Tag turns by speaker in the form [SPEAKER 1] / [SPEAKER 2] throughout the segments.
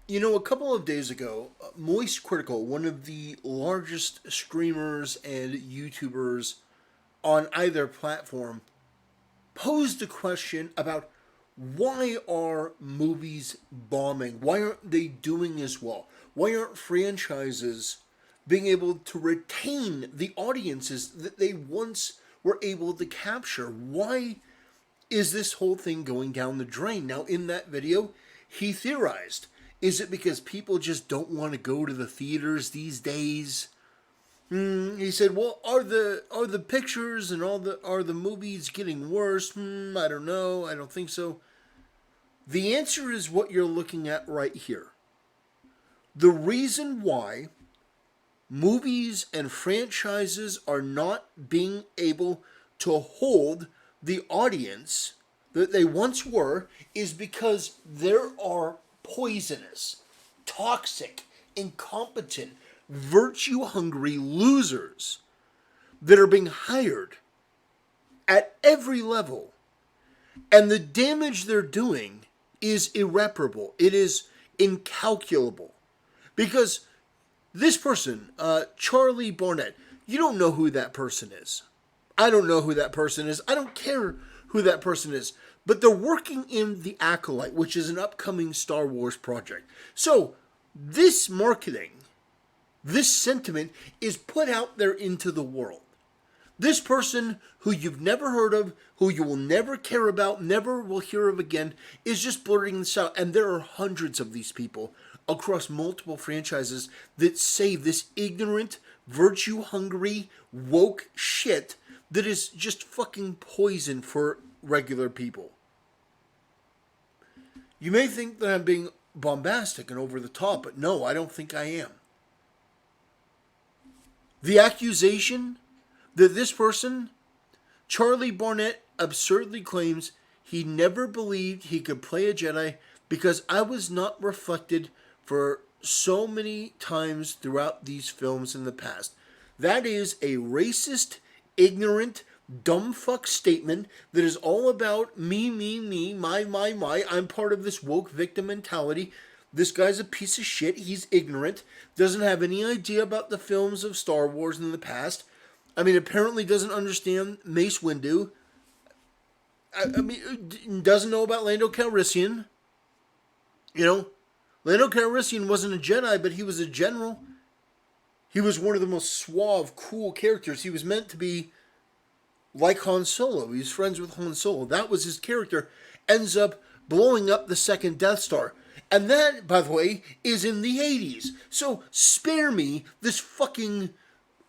[SPEAKER 1] You know, a couple of days ago, Moist Critical, one of the largest streamers and YouTubers on either platform, posed a question about why are movies bombing? Why aren't they doing as well? Why aren't franchises being able to retain the audiences that they once were able to capture? Why is this whole thing going down the drain? Now, in that video, he theorized, is it because people just don't want to go to the theaters these days? He said, "Well, are the pictures and are the movies getting worse? I don't know. I don't think so." The answer is what you're looking at right here. The reason why movies and franchises are not being able to hold the audience that they once were is because there are poisonous, toxic, incompetent, virtue hungry losers that are being hired at every level. And the damage they're doing is irreparable. It is incalculable. Because this person, Charlie Barnett, you don't know who that person is. I don't know who that person is. I don't care who that person is. But they're working in The Acolyte, which is an upcoming Star Wars project. So, this marketing, this sentiment is put out there into the world. This person who you've never heard of, who you will never care about, never will hear of again, is just blurting this out. And there are hundreds of these people across multiple franchises that say this ignorant, virtue hungry, woke shit that is just fucking poison for regular people. You may think that I'm being bombastic and over the top, but no, I don't think I am. The accusation that this person, Charlie Barnett, absurdly claims he never believed he could play a Jedi because I was not reflected for so many times throughout these films in the past. That is a racist, ignorant, dumb fuck statement that is all about me, my. I'm part of this woke victim mentality. This guy's a piece of shit. He's ignorant. Doesn't have any idea about the films of Star Wars in the past. I mean, apparently doesn't understand Mace Windu. I mean, doesn't know about Lando Calrissian. You know, Lando Calrissian wasn't a Jedi, but he was a general. He was one of the most suave, cool characters. He was meant to be like Han Solo. He was friends with Han Solo. That was his character. Ends up blowing up the second Death Star. And that, by the way, is in the 80s. So spare me this fucking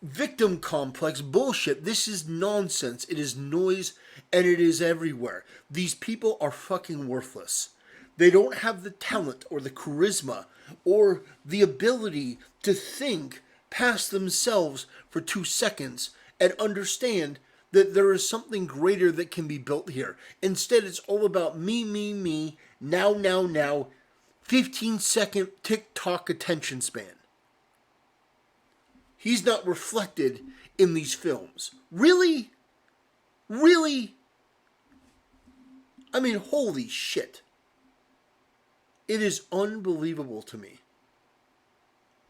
[SPEAKER 1] victim complex bullshit. This is nonsense. It is noise and it is everywhere. These people are fucking worthless. They don't have the talent or the charisma or the ability to think past themselves for 2 seconds and understand that there is something greater that can be built here. Instead, it's all about me, now, 15-second TikTok attention span. He's not reflected in these films. Really? Really? I mean, holy shit. It is unbelievable to me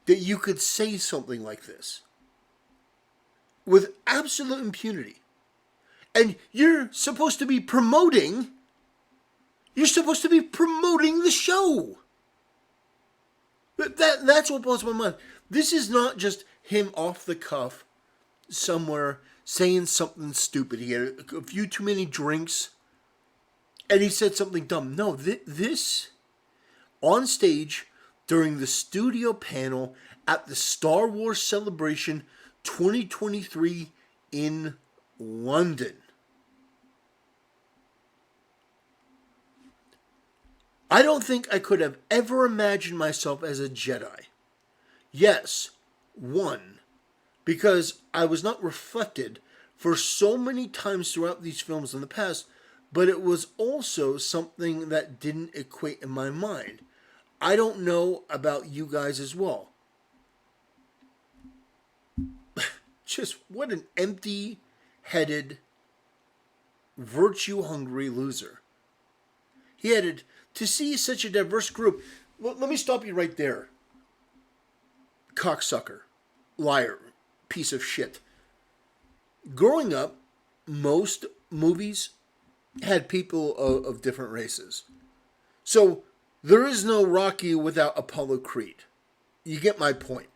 [SPEAKER 1] that you could say something like this with absolute impunity. And you're supposed to be promoting the show. That's what blows my mind. This is not just him off the cuff somewhere saying something stupid. He had a few too many drinks and he said something dumb. No, this on stage during the studio panel at the Star Wars Celebration 2023 in London. I don't think I could have ever imagined myself as a Jedi. Yes, one, because I was not reflected for so many times throughout these films in the past, but it was also something that didn't equate in my mind. I don't know about you guys as well. Just what an empty-headed, virtue-hungry loser. He added, to see such a diverse group, Let me stop you right there. Cocksucker. Liar. Piece of shit. Growing up, most movies had people of different races. So there is no Rocky without Apollo Creed. You get my point.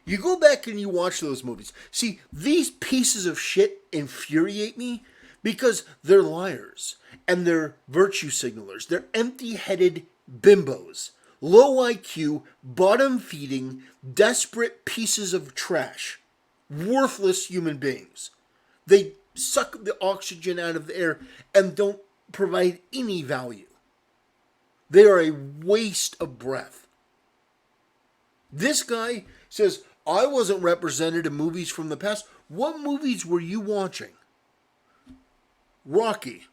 [SPEAKER 1] You go back and you watch those movies. See, these pieces of shit infuriate me because they're liars and they're virtue signalers. They're empty-headed bimbos. Low IQ, bottom-feeding, desperate pieces of trash. Worthless human beings. They suck the oxygen out of the air and don't provide any value. They are a waste of breath. This guy says, I wasn't represented in movies from the past. What movies were you watching? Rocky.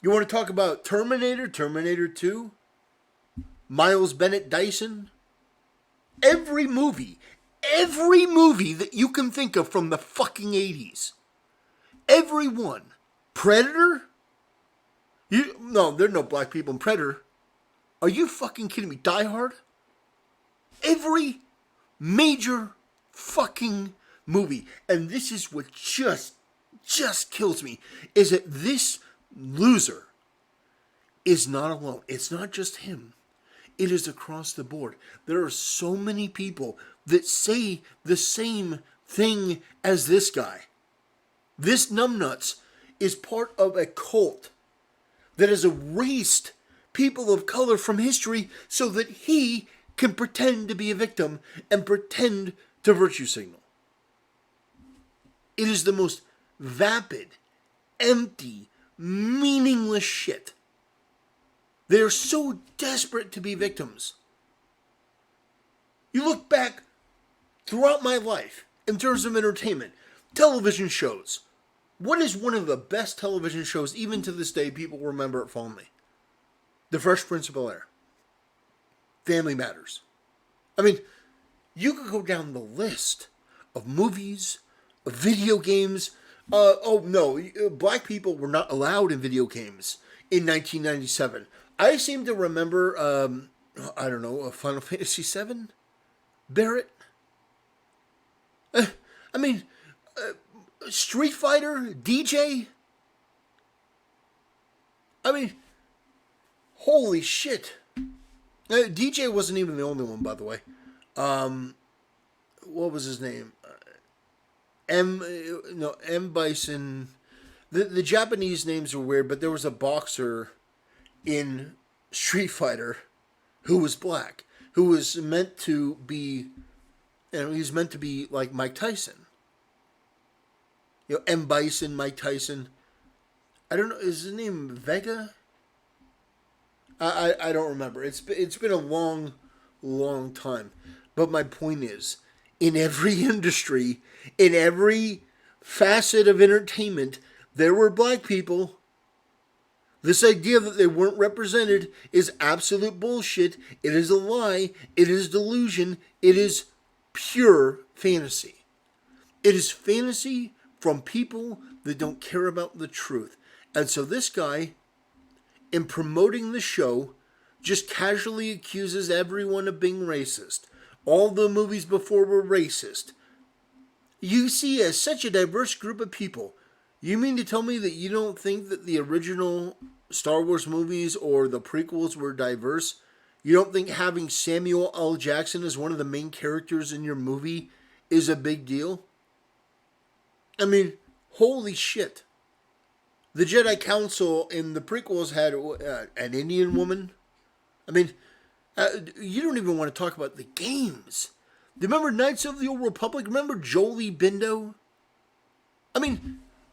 [SPEAKER 1] You want to talk about Terminator, Terminator 2? Miles Bennett Dyson? Every movie that you can think of from the fucking 80s. Every one. Predator? No, there are no black people in Predator. Are you fucking kidding me? Die Hard? Every major fucking movie. And this is what just kills me. Is that this loser is not alone. It's not just him. It is across the board. There are so many people that say the same thing as this guy. This numbnuts is part of a cult that has erased people of color from history so that he can pretend to be a victim and pretend to virtue signal. It is the most vapid, empty, meaningless shit. They are so desperate to be victims. You look back throughout my life in terms of entertainment, television shows. What is one of the best television shows, even to this day, people remember it fondly? The Fresh Prince of Bel-Air. Family Matters. I mean, you could go down the list of movies, of video games. Black people were not allowed in video games in 1997. I seem to remember, Final Fantasy VII? Barrett? Street Fighter? DJ? Holy shit. DJ wasn't even the only one, by the way. What was his name? M. Bison. The Japanese names were weird, but there was a boxer in Street Fighter who was black, who was meant to be, he's meant to be like Mike Tyson. M. Bison, Mike Tyson. I don't know, is his name Vega? I don't remember. It's been a long, long time. But my point is, in every industry, in every facet of entertainment, there were black people. This idea that they weren't represented is absolute bullshit. It is a lie. It is delusion. It is pure fantasy. It is fantasy from people that don't care about the truth. And so this guy, in promoting the show, just casually accuses everyone of being racist. All the movies before were racist. You see, as such a diverse group of people, you mean to tell me that you don't think that the original Star Wars movies or the prequels were diverse? You don't think having Samuel L. Jackson as one of the main characters in your movie is a big deal? Holy shit. The Jedi Council in the prequels had an Indian woman. You don't even want to talk about the games. Do you remember Knights of the Old Republic? Remember Jolie Bindo?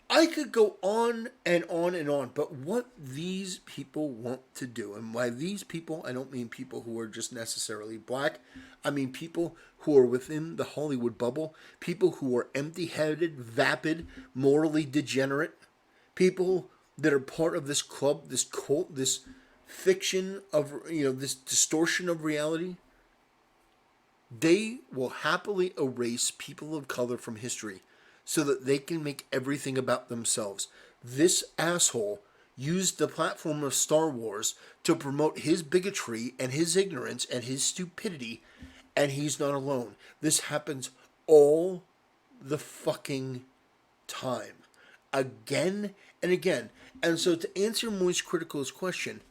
[SPEAKER 1] I could go on and on and on, but what these people want to do, and by these people, I don't mean people who are just necessarily black. I mean people who are within the Hollywood bubble, people who are empty-headed, vapid, morally degenerate, people that are part of this club, this cult, this fiction of, this distortion of reality. They will happily erase people of color from history so that they can make everything about themselves. This asshole used the platform of Star Wars to promote his bigotry and his ignorance and his stupidity, and he's not alone. This happens all the fucking time. Again and again. And so to answer Moist Critical's question,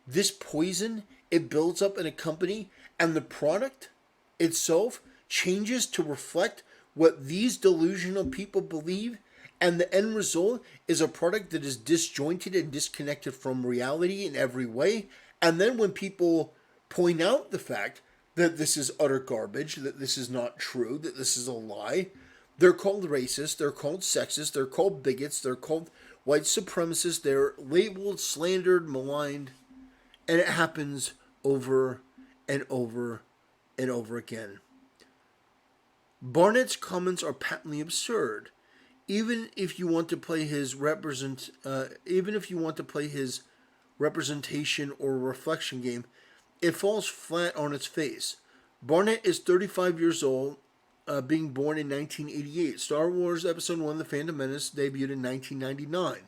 [SPEAKER 1] this poison, it builds up in a company, and the product itself changes to reflect what these delusional people believe, and the end result is a product that is disjointed and disconnected from reality in every way. And then when people point out the fact that this is utter garbage, that this is not true, that this is a lie, they're called racist, they're called sexist, they're called bigots, they're called white supremacists, they're labeled, slandered, maligned, and it happens over and over and over again. Barnett's comments are patently absurd. Even if you want to play his representation or reflection game, it falls flat on its face. Barnett is 35 years old, being born in 1988. Star Wars Episode 1, The Phantom Menace, debuted in 1999.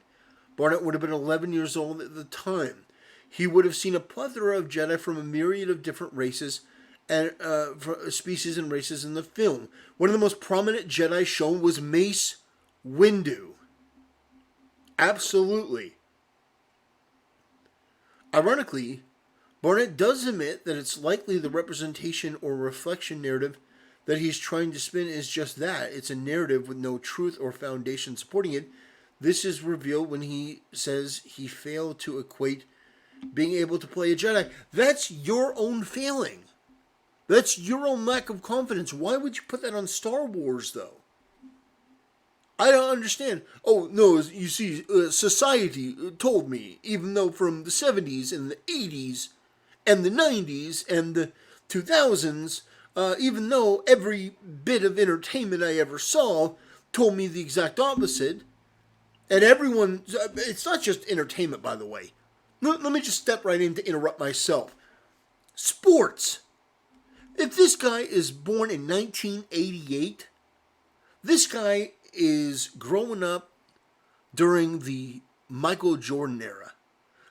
[SPEAKER 1] Barnett would have been 11 years old at the time. He would have seen a plethora of Jedi from a myriad of different races and species and races in the film. One of the most prominent Jedi shown was Mace Windu. Absolutely. Ironically, Barnett does admit that it's likely the representation or reflection narrative that he's trying to spin is just that. It's a narrative with no truth or foundation supporting it. This is revealed when he says he failed to equate being able to play a Jedi. That's your own failing. That's your own lack of confidence. Why would you put that on Star Wars, though? I don't understand. Oh, no, you see, society told me, even though from the 70s and the 80s and the 90s and the 2000s, even though every bit of entertainment I ever saw told me the exact opposite, and everyone, it's not just entertainment, by the way. Let me just step right in to interrupt myself. Sports. If this guy is born in 1988, this guy is growing up during the Michael Jordan era.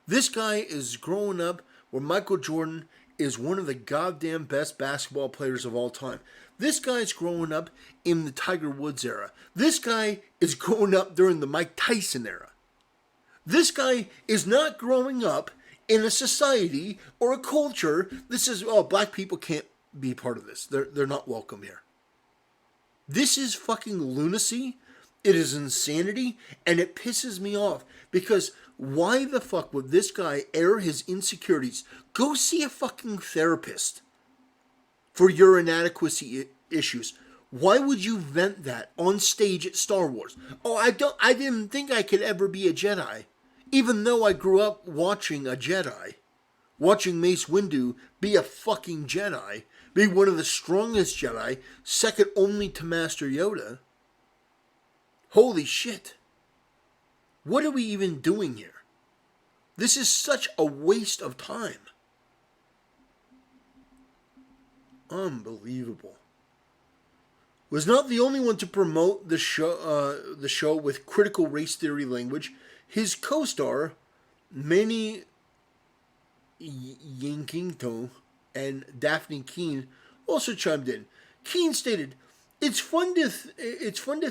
[SPEAKER 1] This guy is growing up where Michael Jordan is one of the goddamn best basketball players of all time. This guy's growing up in the Tiger Woods era. This guy is growing up during the Mike Tyson era. This guy is not growing up in a society or a culture that says, oh, black people can't be part of this. They're not welcome here. This is fucking lunacy. It is insanity, and it pisses me off because why the fuck would this guy air his insecurities? Go see a fucking therapist for your inadequacy issues. Why would you vent that on stage at Star Wars? Oh, I didn't think I could ever be a Jedi, even though I grew up watching a Jedi, watching Mace Windu be a fucking Jedi, be one of the strongest Jedi, second only to Master Yoda. Holy shit. What are we even doing here? This is such a waste of time. Unbelievable. Was not the only one to promote the show with critical race theory language. His co-star, Manny Yankington, and Daphne Keene also chimed in. Keene stated, "It's fun to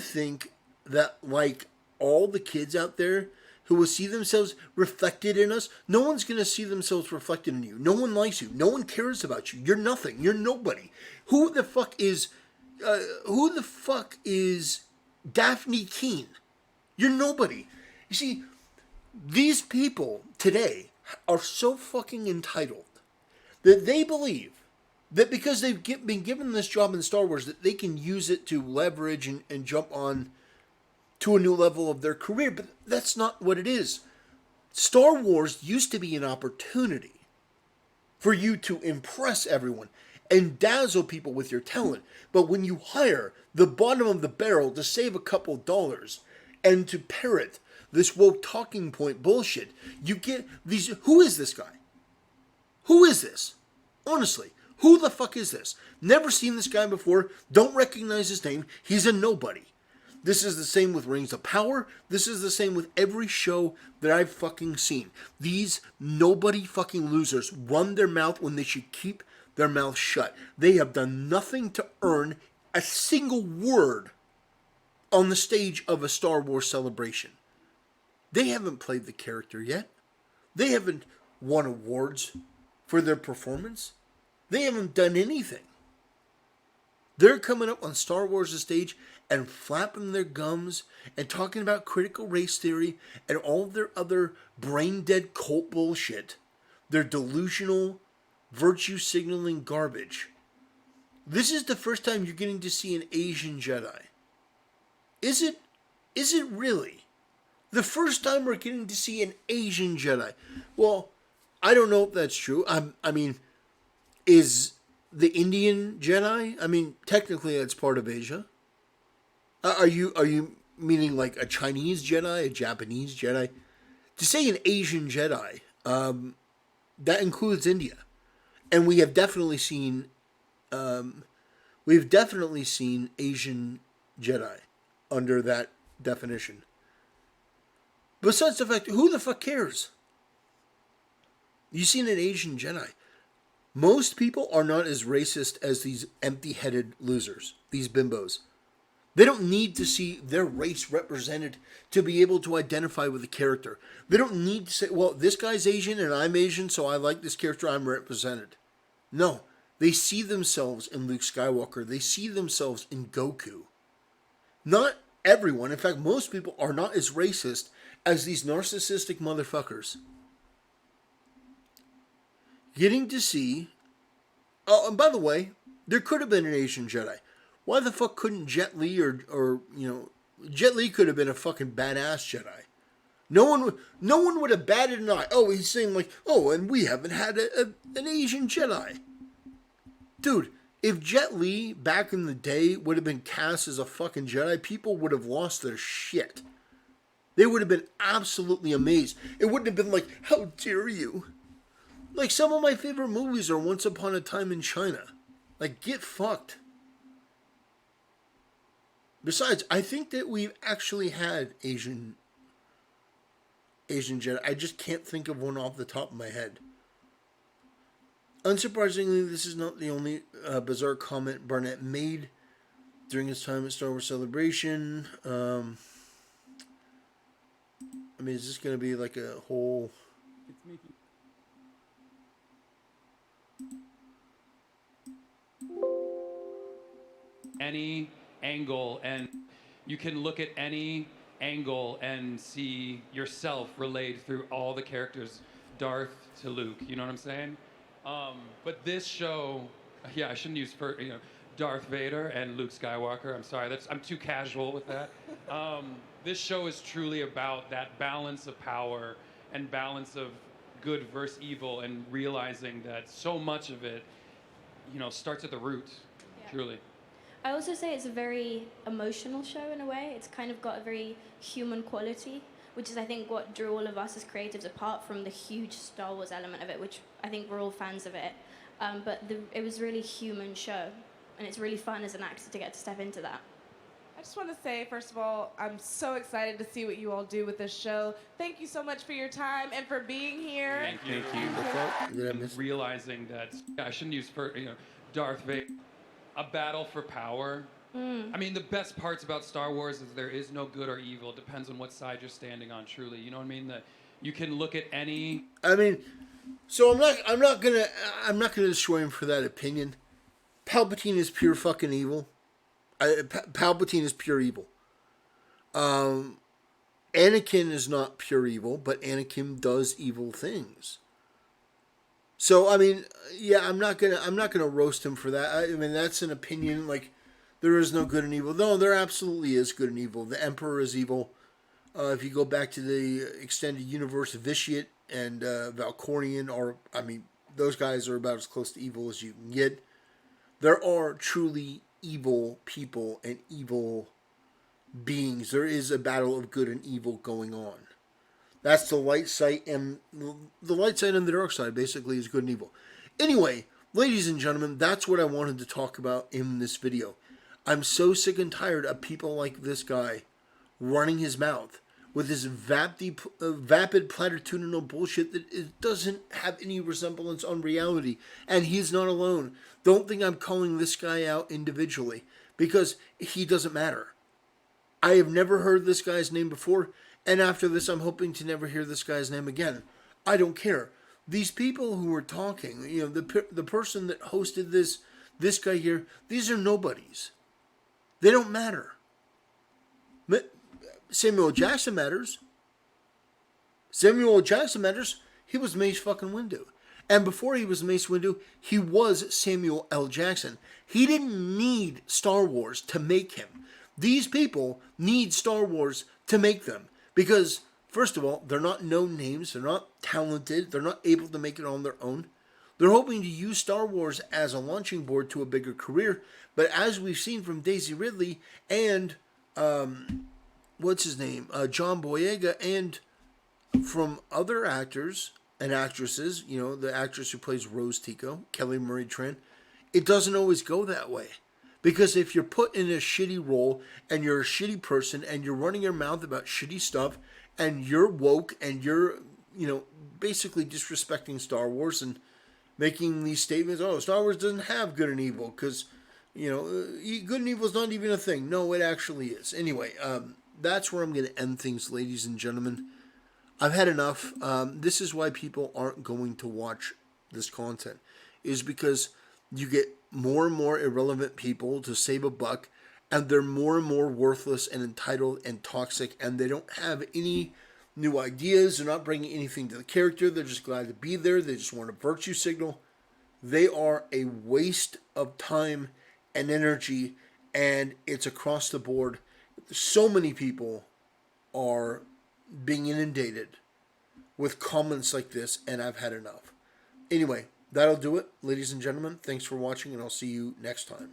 [SPEAKER 1] think that like all the kids out there who will see themselves reflected in us, no one's going to see themselves reflected in you. No one likes you. No one cares about you. You're nothing. You're nobody. Who the fuck is Daphne Keene? You're nobody." You see, these people today are so fucking entitled that they believe that because they've been given this job in Star Wars that they can use it to leverage and jump on to a new level of their career. But that's not what it is. Star Wars used to be an opportunity for you to impress everyone and dazzle people with your talent. But when you hire the bottom of the barrel to save a couple dollars and to parrot this woke talking point bullshit, you get these... Who is this guy? Who is this? Honestly, who the fuck is this? Never seen this guy before. Don't recognize his name. He's a nobody. This is the same with Rings of Power. This is the same with every show that I've fucking seen. These nobody fucking losers run their mouth when they should keep their mouth shut. They have done nothing to earn a single word on the stage of a Star Wars celebration. They haven't played the character yet. They haven't won awards for their performance. They haven't done anything. They're coming up on Star Wars' stage and flapping their gums and talking about critical race theory and all of their other brain-dead cult bullshit. Their delusional, virtue-signaling garbage. This is the first time you're getting to see an Asian Jedi. Is it? Is it really? The first time we're getting to see an Asian Jedi. Well, I don't know if that's true. I mean, is the Indian Jedi? I mean, technically that's part of Asia. Are you meaning like a Chinese Jedi, a Japanese Jedi? To say an Asian Jedi, that includes India, and we have definitely seen, Asian Jedi under that definition. Besides the fact, who the fuck cares? You've seen an Asian Jedi. Most people are not as racist as these empty-headed losers, these bimbos. They don't need to see their race represented to be able to identify with the character. They don't need to say, well, this guy's Asian and I'm Asian, so I like this character, I'm represented. No, they see themselves in Luke Skywalker. They see themselves in Goku. Not everyone, in fact, most people are not as racist as these narcissistic motherfuckers. Getting to see... Oh, and by the way, there could have been an Asian Jedi. Why the fuck couldn't Jet Li or Jet Li could have been a fucking badass Jedi. No one would have batted an eye. Oh, he's saying like, oh, and we haven't had an Asian Jedi. Dude, if Jet Li back in the day would have been cast as a fucking Jedi, people would have lost their shit. They would have been absolutely amazed. It wouldn't have been like, how dare you? Like, some of my favorite movies are Once Upon a Time in China. Like, get fucked. Besides, I think that we've actually had Asian Jedi. I just can't think of one off the top of my head. Unsurprisingly, this is not the only bizarre comment Barnett made during his time at Star Wars Celebration. I mean, is this going to be like a whole...
[SPEAKER 2] It's making... any angle, and you can look at any angle and see yourself relayed through all the characters, Darth to Luke. You know what I'm saying? But this show, yeah, I shouldn't use Darth Vader and Luke Skywalker. I'm sorry, I'm too casual with that. This show is truly about that balance of power and balance of good versus evil, and realizing that so much of it, starts at the root, truly.
[SPEAKER 3] I also say it's a very emotional show in a way. It's kind of got a very human quality, which is, I think, what drew all of us as creatives apart from the huge Star Wars element of it, which I think we're all fans of it. But it was a really human show, and it's really fun as an actor to get to step into that.
[SPEAKER 4] I just want to say, first of all, I'm so excited to see what you all do with this show. Thank you so much for your time and for being here.
[SPEAKER 2] Thank you. Realizing that, I shouldn't use Darth Vader. A battle for power. I mean, the best parts about Star Wars is there is no good or evil. It depends on what side you're standing on, truly. You know what I mean? That you can look at any...
[SPEAKER 1] I mean, so I'm not gonna destroy him for that opinion. Palpatine is pure fucking evil. Palpatine is pure evil. Anakin is not pure evil, but Anakin does evil things. So, I mean, yeah, I'm not gonna roast him for that. I mean, that's an opinion. Like, there is no good and evil. No, there absolutely is good and evil. The Emperor is evil. If you go back to the extended universe, Vitiate and Valkorion those guys are about as close to evil as you can get. There are truly evil people and evil beings. There is a battle of good and evil going on. That's the light side, and the light side and the dark side basically is good and evil. Anyway, ladies and gentlemen, that's what I wanted to talk about in this video. I'm so sick and tired of people like this guy running his mouth with this vapid platitudinal bullshit that it doesn't have any resemblance on reality. And he's not alone. Don't think I'm calling this guy out individually, because he doesn't matter. I have never heard this guy's name before, and after this I'm hoping to never hear this guy's name again. I don't care. These people who were talking, the person that hosted this guy here, these are nobodies. They don't matter. Samuel Jackson matters. Samuel Jackson matters. He was Mace fucking Windu. And before he was Mace Windu, he was Samuel L. Jackson. He didn't need Star Wars to make him. These people need Star Wars to make them. Because, first of all, they're not known names. They're not talented. They're not able to make it on their own. They're hoping to use Star Wars as a launching board to a bigger career. But as we've seen from Daisy Ridley and, what's his name? John Boyega, and from other actors and actresses, the actress who plays Rose Tico, Kelly Marie Tran, it doesn't always go that way. Because if you're put in a shitty role and you're a shitty person and you're running your mouth about shitty stuff and you're woke and you're, basically disrespecting Star Wars and making these statements, oh, Star Wars doesn't have good and evil because, good and evil is not even a thing. No, it actually is. Anyway, that's where I'm going to end things, ladies and gentlemen. I've had enough. This is why people aren't going to watch this content, is because you get more and more irrelevant people to save a buck, and they're more and more worthless and entitled and toxic, and they don't have any new ideas. They're not bringing anything to the character. They're just glad to be there. They just want a virtue signal. They are a waste of time and energy, and it's across the board. So many people are being inundated with comments like this, and I've had enough. Anyway, that'll do it, ladies and gentlemen. Thanks for watching, and I'll see you next time.